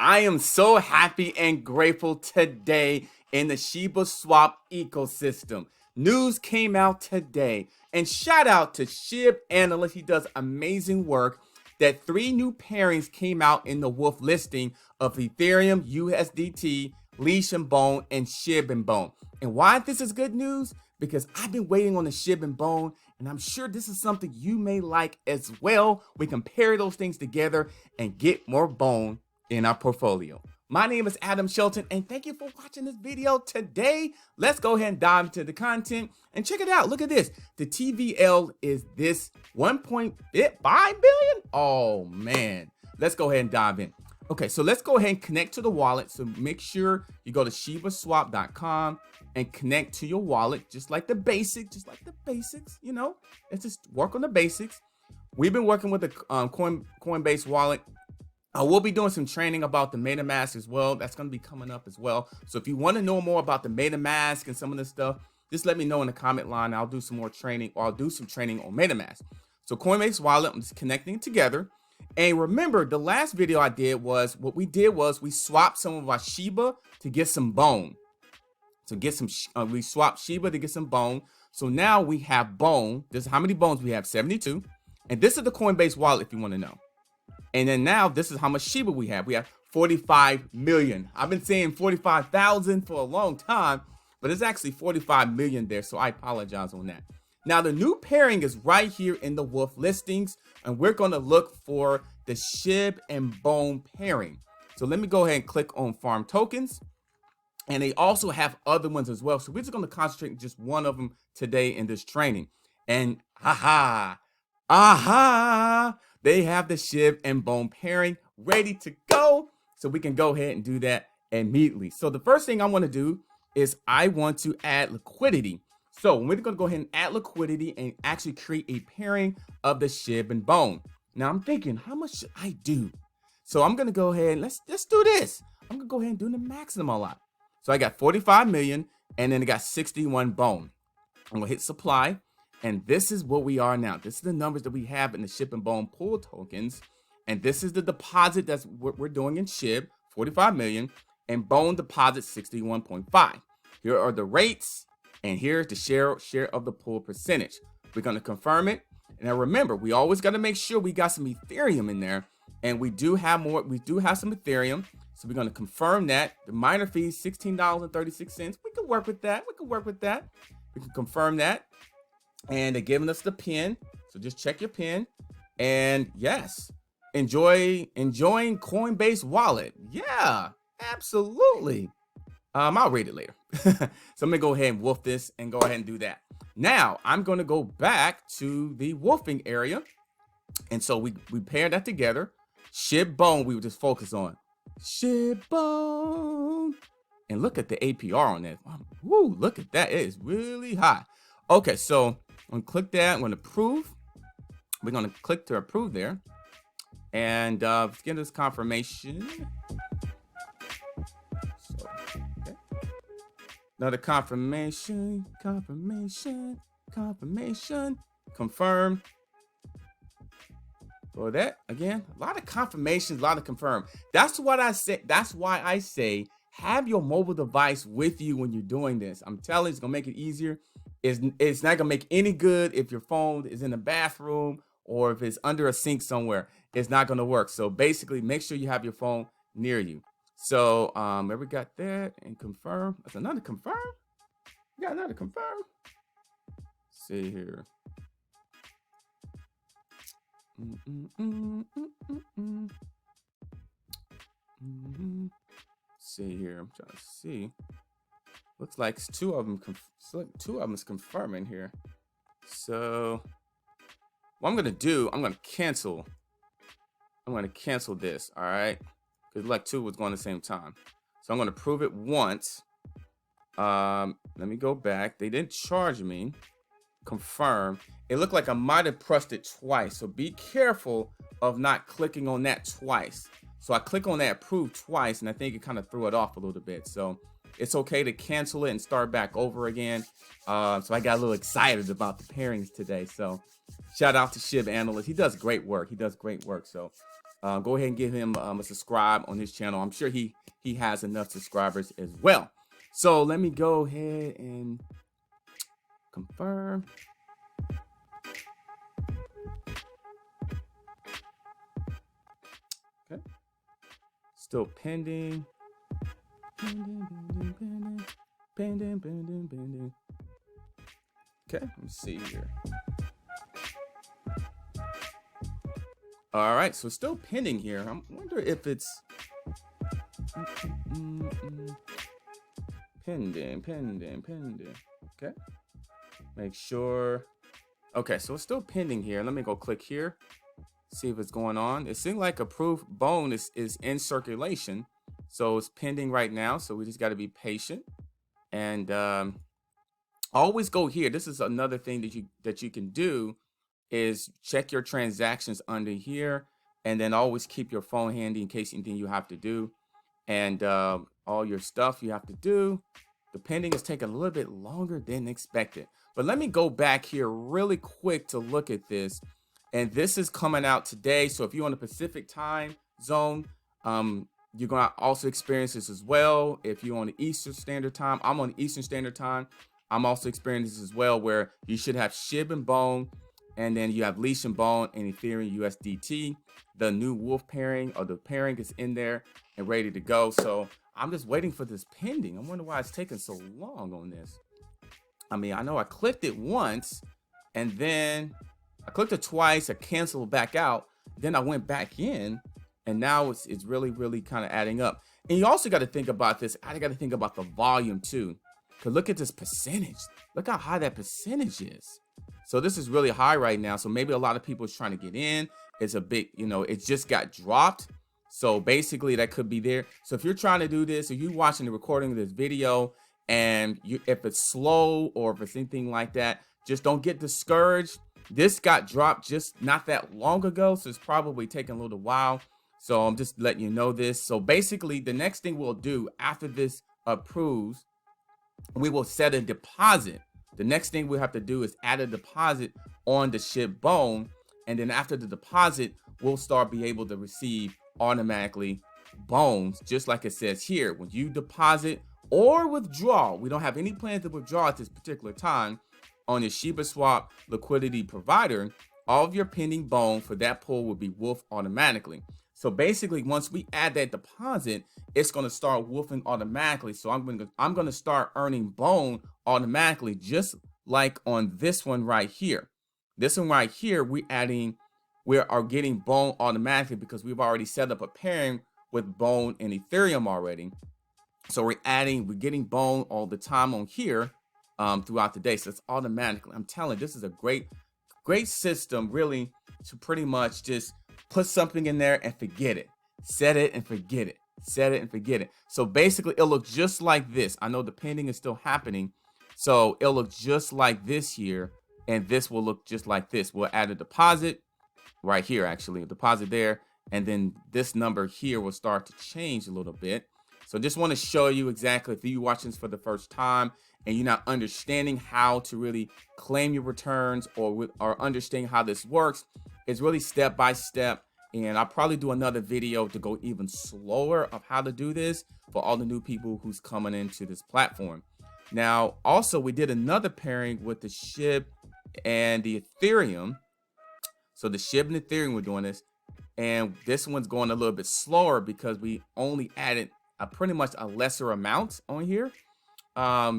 I am so happy and grateful today in the Shiba Swap ecosystem. News came out today, and shout out to Shib Analyst. He does amazing work. That three new pairings came out in the Wolf listing of Ethereum, USDT, Leash and Bone, and Shib and Bone. And why this is good news? Because I've been waiting on the Shib and Bone, and I'm sure this is something you may like as well. We can pair those things together and get more bone in our portfolio. My name is Adam Shelton, and thank you for watching this video today. Let's go ahead and dive into the content and check it out. Look at this. The TVL is this 1.5 billion. Oh man, let's go ahead and dive in. Okay, so let's go ahead and connect to the wallet. So make sure you go to shibaswap.com and connect to your wallet, just like the basics, you know. Let's just work on the basics. We've been working with the Coinbase wallet. I will be doing some training about the MetaMask as well. That's going to be coming up as well. So if you want to know more about the MetaMask and some of this stuff, just let me know in the comment line. I'll do some more training, or I'll do some training on MetaMask. So Coinbase wallet, I'm just connecting it together. And remember, the last video I did was, what we did was we swapped some of our Shiba to get some bone. So get some, we swapped Shiba to get some bone. So now we have bone. This is how many bones we have, 72. And this is the Coinbase wallet if you want to know. And then now this is how much Shiba we have. We have 45 million. I've been saying 45,000 for a long time, but it's actually 45 million there. So I apologize on that. Now the new pairing is right here in the Wolf listings, and we're going to look for the Shib and Bone pairing. So let me go ahead and click on farm tokens. And they also have other ones as well. So we're just going to concentrate on just one of them today in this training. And aha, they have the Shib and Bone pairing ready to go. So we can go ahead and do that immediately. So the first thing I want to do is I want to add liquidity. So we're going to go ahead and add liquidity and actually create a pairing of the Shib and Bone. Now I'm thinking, how much should I do? So I'm going to go ahead and let's do this. I'm going to go ahead and do the maximum a lot. So I got 45 million and then I got 61 bone. I'm going to hit supply. And this is what we are now. This is the numbers that we have in the Shib and Bone pool tokens. And this is the deposit that's what we're doing in Shib, 45 million, and Bone deposit 61.5. Here are the rates, and here's the share of the pool percentage. We're going to confirm it. And now remember, we always got to make sure we got some Ethereum in there. And we do have more. We do have some Ethereum. So we're going to confirm that. The miner fee is $16.36. We can work with that. We can confirm that. And they're giving us the pin. So just check your pin. And yes, enjoying Coinbase wallet. Yeah, absolutely. I'll read it later. So I'm gonna go ahead and wolf this and go ahead and do that. Now I'm gonna go back to the wolfing area. And so we paired that together. Shib Bone, we would just focus on. Shib Bone. And look at the APR on that. Woo, look at that. It is really high. Okay, so I'm gonna click that. I'm gonna approve. We're gonna click to approve there. And let's get this confirmation. So, okay. Another confirmation. Confirm. For that, again, a lot of confirmations, a lot of confirm. That's what I say. That's why I say have your mobile device with you when you're doing this. I'm telling you, it's gonna make it easier. It's not gonna make any good if your phone is in the bathroom or if it's under a sink somewhere. It's not gonna work. So basically, make sure you have your phone near you. So there we got that and confirm. That's another confirm. We got another confirm. Let's see here. See here. I'm trying to see. Looks like two of them. Two of them is confirming here. So what I'm gonna do, I'm gonna cancel this. All right, because like two was going at the same time. So I'm gonna prove it once. Let me go back. They didn't charge me. Confirm. It looked like I might have pressed it twice. So be careful of not clicking on that twice. So I click on that approve twice, and I think it kind of threw it off a little bit. So it's okay to cancel it and start back over again. So I got a little excited about the pairings today. So shout out to Shib Analyst. He does great work. So Go ahead and give him a subscribe on his channel. I'm sure he has enough subscribers as well. So let me go ahead and confirm. Okay. Still pending. Pending. Okay, let me see here. All right, so it's still pending here. I wonder if it's pending. Okay, make sure. Okay, so it's still pending here. Let me go click here, see if it's going on. It seems like approved bone is in circulation, so it's pending right now. So we just got to be patient and always go here. This is another thing that you can do is check your transactions under here, and then always keep your phone handy in case anything you have to do, and all your stuff you have to do. The pending is taking a little bit longer than expected, but let me go back here really quick to look at this. And this is coming out today, so if you're on the Pacific time zone, you're gonna also experience this as well. If you're on the Eastern Standard Time, I'm on the Eastern Standard Time, I'm also experiencing this as well, where you should have SHIB and Bone, and then you have Leash and Bone and Ethereum USDT. The new Wolf pairing, or the pairing, is in there and ready to go. So I'm just waiting for this pending. I wonder why it's taking so long on this. I mean, I know I clicked it once, and then I clicked it twice, I canceled back out, then I went back in, and now it's really kind of adding up. And you also got to think about this. I got to think about the volume too. Because look at this percentage. Look how high that percentage is. So this is really high right now. So maybe a lot of people is trying to get in. It's a big, it just got dropped. So basically that could be there. So if you're trying to do this, if you're watching the recording of this video, and if it's slow or if it's anything like that, just don't get discouraged. This got dropped just not that long ago, so it's probably taking a little while. So I'm just letting you know this. So basically the next thing we'll do after this approves, we will set a deposit. The next thing we'll have to do is add a deposit on the SHIB Bone, and then after the deposit, we'll start be able to receive automatically bones, just like it says here. When you deposit or withdraw, we don't have any plans to withdraw at this particular time on your Shiba Swap liquidity provider. All of your pending bone for that pool will be wolf automatically. So basically, once we add that deposit, it's going to start wolfing automatically. So I'm going to start earning bone automatically, just like on this one right here. This one right here, we are getting bone automatically because we've already set up a pairing with bone and Ethereum already. So we're getting bone all the time on here throughout the day. So it's automatically. I'm telling you, this is a great system, really, to pretty much just put something in there and forget it. Set it and forget it. Set it and forget it. So basically, it'll look just like this. I know the pending is still happening. So it'll look just like this here. And this will look just like this. We'll add a deposit right here, actually. A deposit there. And then this number here will start to change a little bit. So just want to show you exactly, if you're watching this for the first time and you're not understanding how to really claim your returns or understanding how this works, it's really step by step. And I'll probably do another video to go even slower of how to do this for all the new people who's coming into this platform. Now, also, we did another pairing with the SHIB and the Ethereum. So the SHIB and Ethereum, we're doing this. And this one's going a little bit slower because we only added pretty much a lesser amount on here.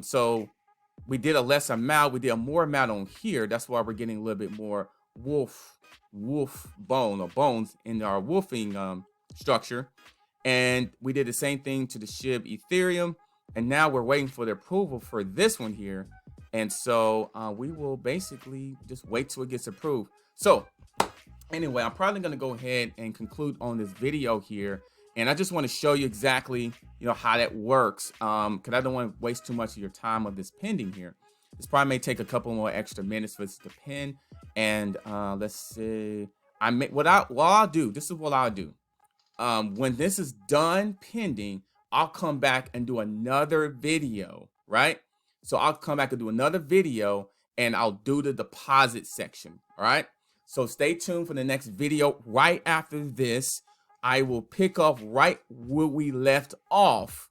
So we did a less amount. We did a more amount on here. That's why we're getting a little bit more wolf bone or bones in our wolfing structure. And we did the same thing to the SHIB Ethereum. And now we're waiting for the approval for this one here. And so we will basically just wait till it gets approved. So anyway, I'm probably going to go ahead and conclude on this video here. And I just want to show you exactly, how that works. Because I don't want to waste too much of your time of this pending here. This probably may take a couple more extra minutes for this to pin. And let's see. I'll do. This is what I'll do. When this is done pending, I'll come back and do another video, right? So I'll come back and do another video and I'll do the deposit section, all right? So stay tuned for the next video right after this, I will pick up right where we left off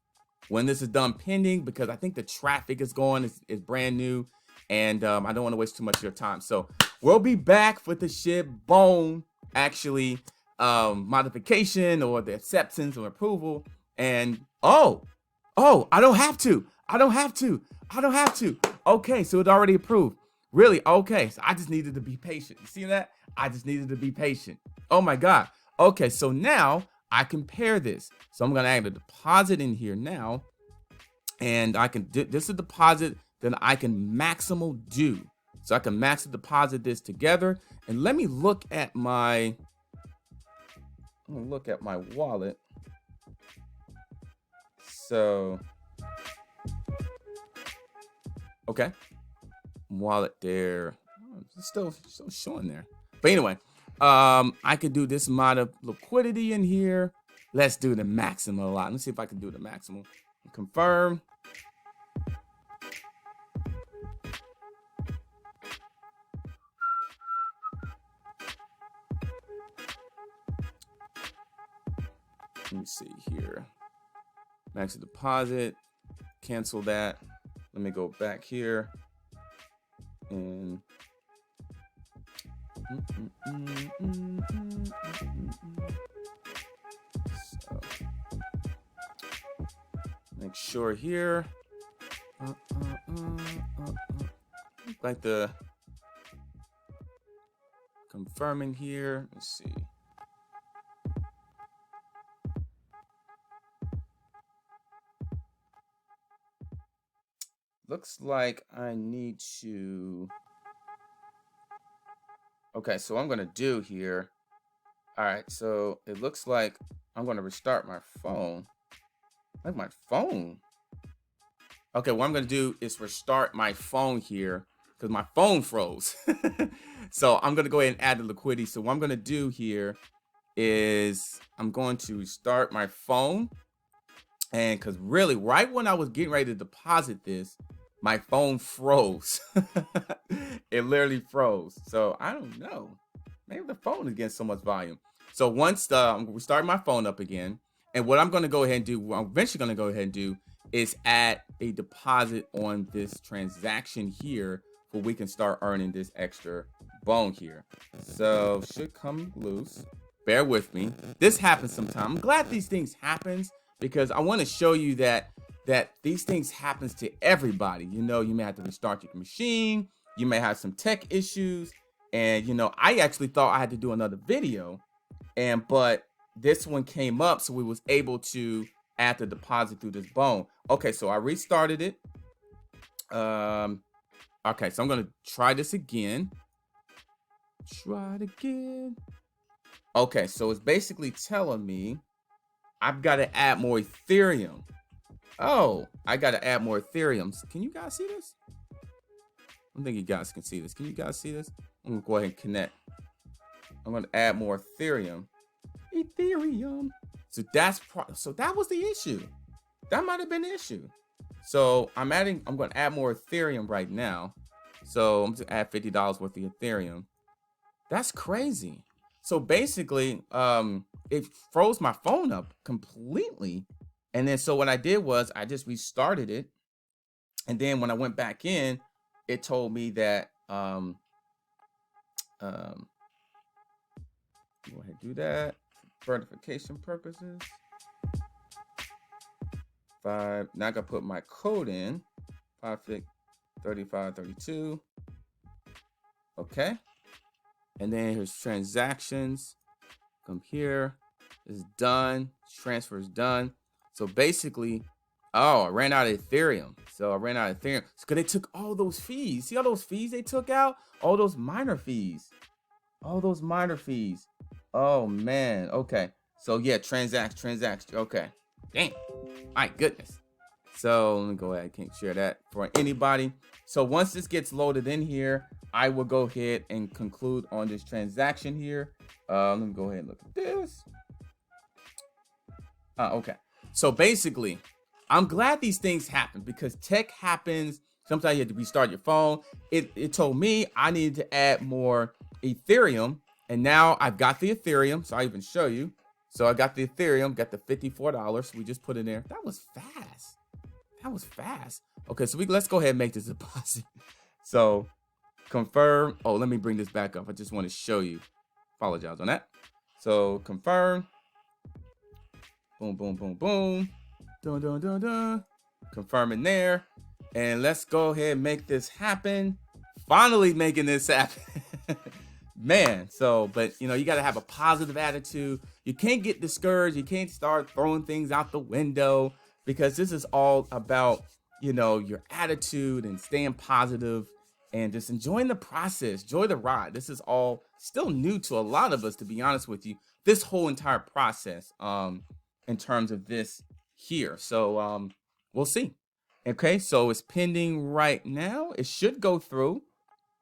when this is done pending, because I think the traffic is going, is brand new, and I don't want to waste too much of your time. So we'll be back with the ShibBone actually modification, or the acceptance or approval. And oh, I don't have to. Okay, so it's already approved. Really? Okay, so I just needed to be patient. You see that? I just needed to be patient. Oh my God. Okay, so now I can pair this. So I'm gonna add a deposit in here now, and I can do this is a deposit, then I can maximal due. So I can max deposit this together. And let me look at my, I'm gonna look at my wallet. So, okay, wallet there. It's still showing there. But anyway, I could do this amount of liquidity in here. Let's do the maximum a lot. Let's see if I can do the maximum. Confirm. Let me see here. Max deposit. Cancel that. Let me go back here. And so make sure here. Like the confirming here. Let's see. Looks like I need to. Okay, so what I'm gonna do here. All right, so it looks like I'm gonna restart my phone. Like my phone. Okay, what I'm gonna do is restart my phone here because my phone froze. So I'm gonna go ahead and add the liquidity. So what I'm gonna do here is I'm going to restart my phone. And because really, right when I was getting ready to deposit this, my phone froze. It literally froze. So I don't know. Maybe the phone is getting so much volume. So once I'm restarting my phone up again, and what I'm going to go ahead and do, what I'm eventually going to go ahead and do, is add a deposit on this transaction here, where we can start earning this extra bone here. So should come loose. Bear with me. This happens sometimes. I'm glad these things happens, because I want to show you that these things happens to everybody. You know, you may have to restart your machine. You may have some tech issues. And, you know, I actually thought I had to do another video, but this one came up, so we was able to add the deposit through this bone. Okay, so I restarted it. Okay, so I'm going to try this again. Try it again. Okay, so it's basically telling me I've got to add more Ethereum. Oh, I got to add more Ethereum. Can you guys see this? I don't think you guys can see this. Can you guys see this? I'm going to go ahead and connect. I'm going to add more Ethereum. So that was the issue. That might have been the issue. So I'm going to add more Ethereum right now. So I'm going to add $50 worth of Ethereum. That's crazy. So basically, it froze my phone up completely. And then so what I did was I just restarted it. And then when I went back in, it told me that go ahead and do that for verification purposes. Now I gotta put my code in. 53532. Okay. And then here's transactions. Come here. It's done. Transfer is done. So basically, oh, I ran out of Ethereum. So because they took all those fees. See all those fees they took out? All those minor fees. Oh man. Okay. So yeah, transaction. Okay. Damn. My goodness. So let me go ahead. I can't share that for anybody. So once this gets loaded in here, I will go ahead and conclude on this transaction here. Let me go ahead and look at this. Okay. So basically, I'm glad these things happen, because tech happens. Sometimes you have to restart your phone. It told me I needed to add more Ethereum, and now I've got the Ethereum. So I'll even show you. So I got the Ethereum, got the $54. We just put in there. That was fast. That was fast. Okay, so let's go ahead and make this deposit. So confirm. Oh, let me bring this back up. I just want to show you. Apologize on that. So confirm. Boom, boom, boom, boom. Dun, dun, dun, dun. Confirming there. And let's go ahead and make this happen. Finally making this happen. Man, but you know, you got to have a positive attitude. You can't get discouraged. You can't start throwing things out the window, because this is all about, you know, your attitude and staying positive and just enjoying the process. Enjoy the ride. This is all still new to a lot of us, to be honest with you, this whole entire process in terms of this here. So we'll see. Okay, so it's pending right now. It should go through.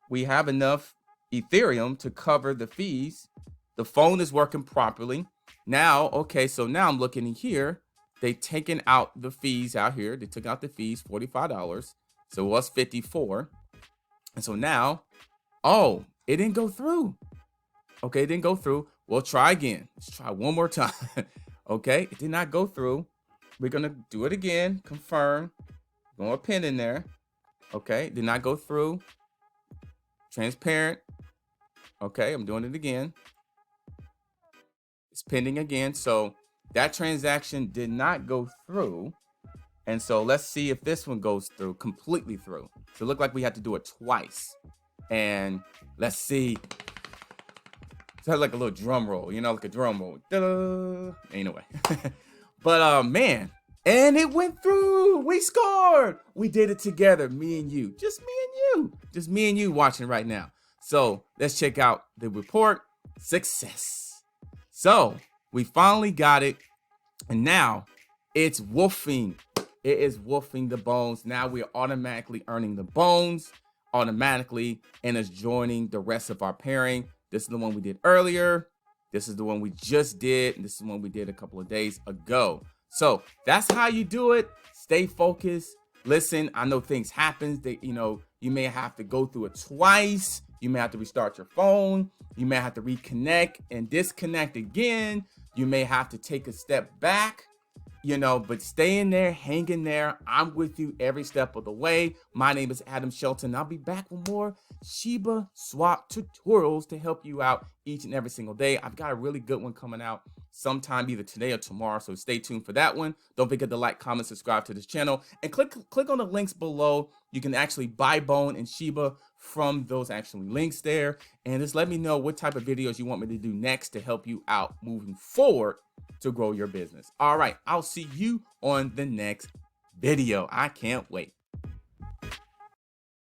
We have enough Ethereum to cover the fees. The phone is working properly now. Okay, so now I'm looking in here. They taken out the fees out here. They took out the fees, $45. So it was 54. And so now, oh, it didn't go through. Okay, it didn't go through. We'll try again. Let's try one more time. Okay, it did not go through. We're gonna do it again. Confirm. Going a pin in there. Okay, did not go through. Transparent. Okay, I'm doing it again. It's pending again. So that transaction did not go through. And so let's see if this one goes through, completely through. So it looked like we had to do it twice. And let's see. So like a little drum roll, you know, like a drum roll. Ta-da! Anyway. But man, and it went through. We scored. We did it together, me and you. Just me and you. Just me and you watching right now. So let's check out the report. Success. So we finally got it. And now it's wolfing. It is wolfing the bones. Now we're automatically earning the bones automatically, and it's joining the rest of our pairing. This is the one we did earlier. This is the one we just did. And this is the one we did a couple of days ago. So that's how you do it. Stay focused. Listen, I know things happen. That, you know, you may have to go through it twice. You may have to restart your phone. You may have to reconnect and disconnect again. You may have to take a step back, you know, but stay in there, hang in there. I'm with you every step of the way. My name is Adam Shelton. I'll be back with more Shiba Swap tutorials to help you out each and every single day. I've got a really good one coming out sometime either today or tomorrow, so stay tuned for that one. Don't forget to like, comment, subscribe to this channel, and click on the links below. You can actually buy Bone and Shiba from those actually links there, and just let me know what type of videos you want me to do next to help you out moving forward to grow your business. All right, I'll see you on the next video. I can't wait.